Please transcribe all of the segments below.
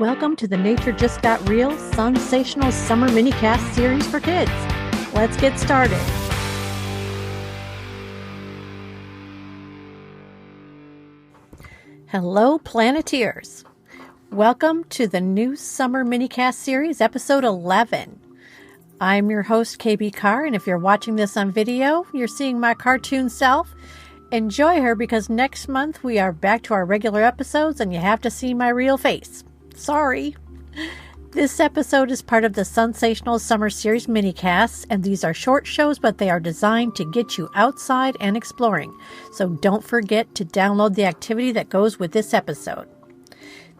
Welcome to the Nature Just Got Real Sensational Summer Minicast series for kids. Let's get started. Hello, Planeteers. Welcome to the new Summer Minicast series, episode 11. I'm your host, KB Carr, and if you're watching this on video, you're seeing my cartoon self. Enjoy her because next month we are back to our regular episodes and you have to see my real face. Sorry. This episode is part of the Sensational Summer Series minicasts, and these are short shows, but they are designed to get you outside and exploring. So don't forget to download the activity that goes with this episode.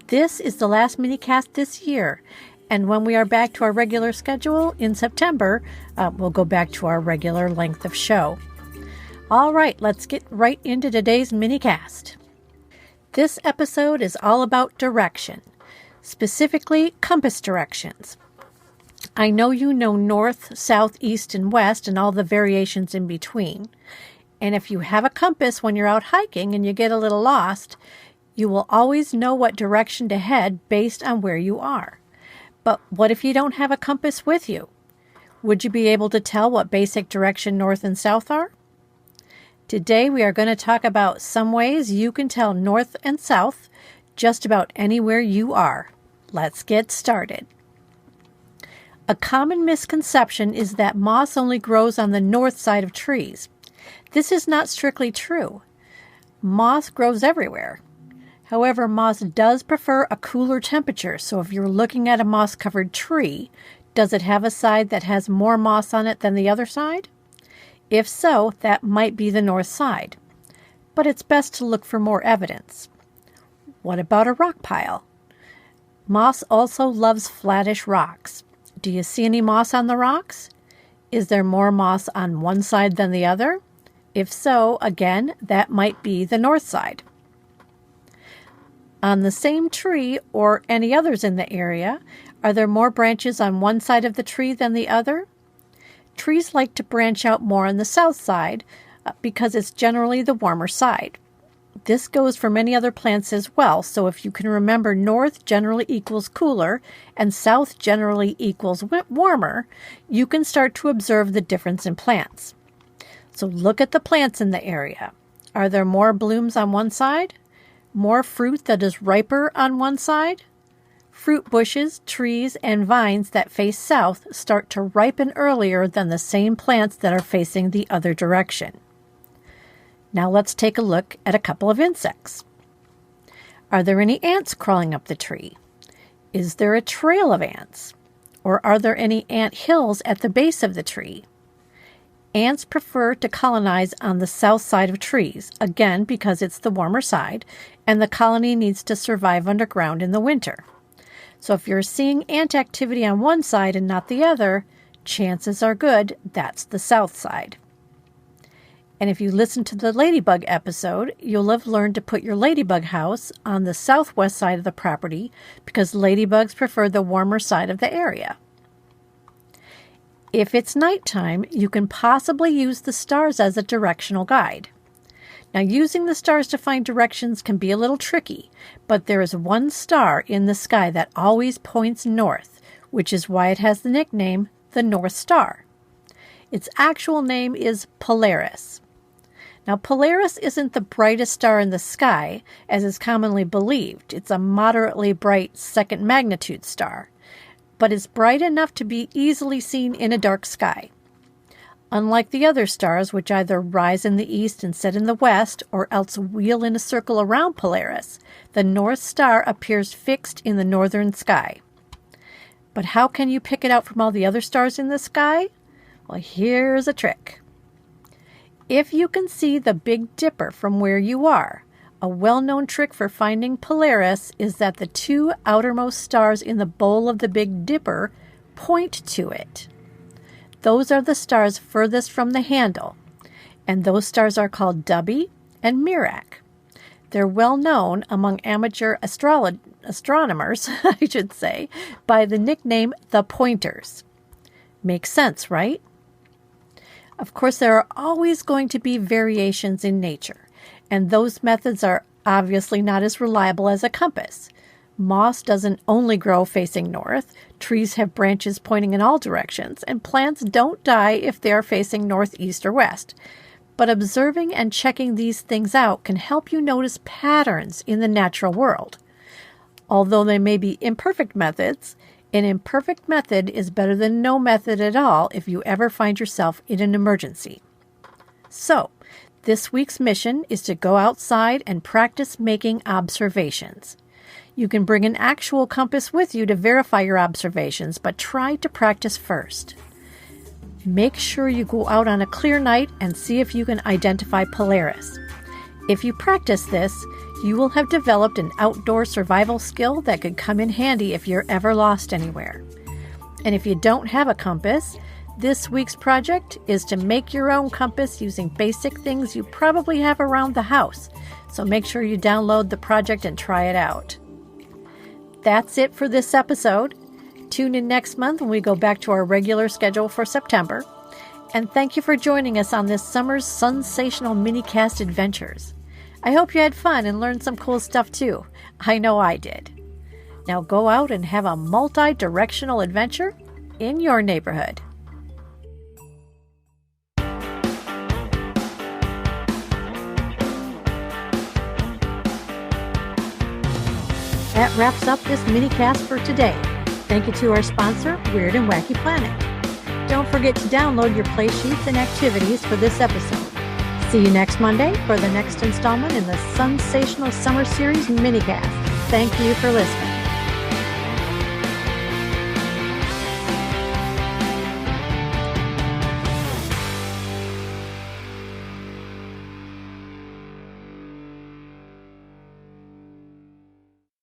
This is the last minicast this year, and when we are back to our regular schedule in September, we'll go back to our regular length of show. All right, let's get right into today's minicast. This episode is all about direction. Specifically, compass directions. I know you know north, south, east, and west, and all the variations in between. And if you have a compass when you're out hiking and you get a little lost, you will always know what direction to head based on where you are. But what if you don't have a compass with you? Would you be able to tell what basic direction north and south are? Today we are going to talk about some ways you can tell north and south just about anywhere you are. Let's get started. A common misconception is that moss only grows on the north side of trees. This is not strictly true. Moss grows everywhere. However, moss does prefer a cooler temperature, so if you're looking at a moss-covered tree, does it have a side that has more moss on it than the other side? If so, that might be the north side. But it's best to look for more evidence. What about a rock pile? Moss also loves flattish rocks. Do you see any moss on the rocks? Is there more moss on one side than the other? If so, again, that might be the north side. On the same tree or any others in the area, are there more branches on one side of the tree than the other? Trees like to branch out more on the south side because it's generally the warmer side. This goes for many other plants as well, so if you can remember north generally equals cooler and south generally equals warmer, you can start to observe the difference in plants. So look at the plants in the area. Are there more blooms on one side? More fruit that is riper on one side? Fruit bushes, trees, and vines that face south start to ripen earlier than the same plants that are facing the other direction. Now let's take a look at a couple of insects. Are there any ants crawling up the tree? Is there a trail of ants? Or are there any ant hills at the base of the tree? Ants prefer to colonize on the south side of trees, again because it's the warmer side, and the colony needs to survive underground in the winter. So if you're seeing ant activity on one side and not the other, chances are good that's the south side. And if you listen to the ladybug episode, you'll have learned to put your ladybug house on the southwest side of the property because ladybugs prefer the warmer side of the area. If it's nighttime, you can possibly use the stars as a directional guide. Now, using the stars to find directions can be a little tricky, but there is one star in the sky that always points north, which is why it has the nickname the North Star. Its actual name is Polaris. Now, Polaris isn't the brightest star in the sky, as is commonly believed. It's a moderately bright second magnitude star, but it's bright enough to be easily seen in a dark sky. Unlike the other stars, which either rise in the east and set in the west, or else wheel in a circle around Polaris, the North Star appears fixed in the northern sky. But how can you pick it out from all the other stars in the sky? Well, here's a trick. If you can see the Big Dipper from where you are, a well-known trick for finding Polaris is that the two outermost stars in the bowl of the Big Dipper point to it. Those are the stars furthest from the handle, and those stars are called Dubhe and Merak. They're well known among amateur astronomers, I should say, by the nickname the Pointers. Makes sense, right? Of course, there are always going to be variations in nature, and those methods are obviously not as reliable as a compass. Moss doesn't only grow facing north. Trees have branches pointing in all directions, and plants don't die if they are facing north, east, or west. But observing and checking these things out can help you notice patterns in the natural world. Although they may be imperfect methods, an imperfect method is better than no method at all if you ever find yourself in an emergency. So, this week's mission is to go outside and practice making observations. You can bring an actual compass with you to verify your observations, but try to practice first. Make sure you go out on a clear night and see if you can identify Polaris. If you practice this, you will have developed an outdoor survival skill that could come in handy if you're ever lost anywhere. And if you don't have a compass, this week's project is to make your own compass using basic things you probably have around the house. So make sure you download the project and try it out. That's it for this episode. Tune in next month when we go back to our regular schedule for September. And thank you for joining us on this summer's sensational minicast adventures. I hope you had fun and learned some cool stuff too. I know I did. Now go out and have a multi-directional adventure in your neighborhood. That wraps up this minicast for today. Thank you to our sponsor, Weird and Wacky Planet. Don't forget to download your play sheets and activities for this episode. See you next Monday for the next installment in the Sensational Summer Series minicast. Thank you for listening.